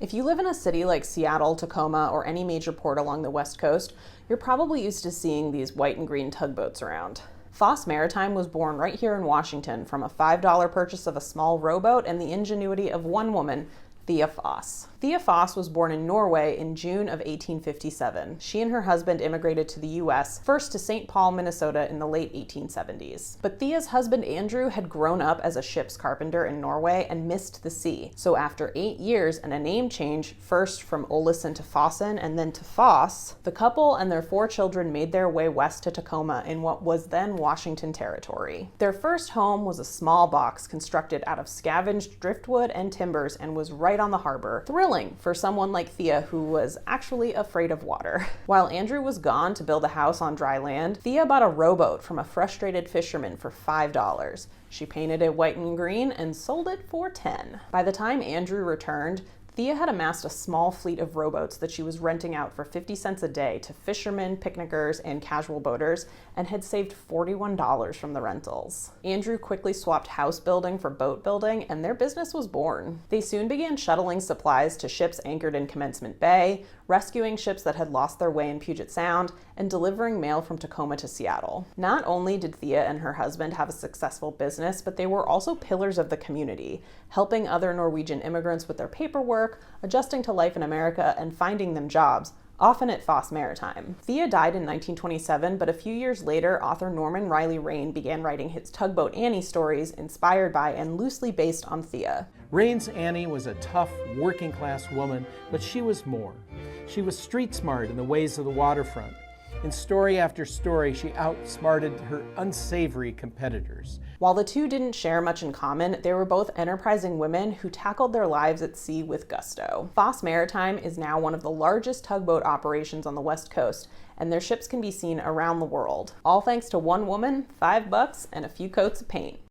If you live in a city like Seattle, Tacoma, or any major port along the West Coast, you're probably used to seeing these white and green tugboats around. Foss Maritime was born right here in Washington from a $5 purchase of a small rowboat and the ingenuity of one woman, Thea Foss. Thea Foss was born in Norway in June of 1857. She and her husband immigrated to the U.S., first to St. Paul, Minnesota in the late 1870s. But Thea's husband Andrew had grown up as a ship's carpenter in Norway and missed the sea. So after 8 years and a name change, first from Olesen to Fossen and then to Foss, the couple and their 4 children made their way west to Tacoma in what was then Washington Territory. Their first home was a small box constructed out of scavenged driftwood and timbers and was right on the harbor. Thrilling for someone like Thea, who was actually afraid of water. While Andrew was gone to build a house on dry land, Thea bought a rowboat from a frustrated fisherman for $5. She painted it white and green and sold it for $10. By the time Andrew returned, Thea had amassed a small fleet of rowboats that she was renting out for 50 cents a day to fishermen, picnickers, and casual boaters, and had saved $41 from the rentals. Andrew quickly swapped house building for boat building, and their business was born. They soon began shuttling supplies to ships anchored in Commencement Bay, rescuing ships that had lost their way in Puget Sound, and delivering mail from Tacoma to Seattle. Not only did Thea and her husband have a successful business, but they were also pillars of the community, helping other Norwegian immigrants with their paperwork, adjusting to life in America, and finding them jobs, often at Foss Maritime. Thea died in 1927, but a few years later, author Norman Riley Rain began writing his Tugboat Annie stories inspired by and loosely based on Thea. Rain's Annie was a tough, working-class woman, but she was more. She was street-smart in the ways of the waterfront. In story after story, she outsmarted her unsavory competitors. While the two didn't share much in common, they were both enterprising women who tackled their lives at sea with gusto. Foss Maritime is now one of the largest tugboat operations on the West Coast, and their ships can be seen around the world. All thanks to one woman, $5, and a few coats of paint.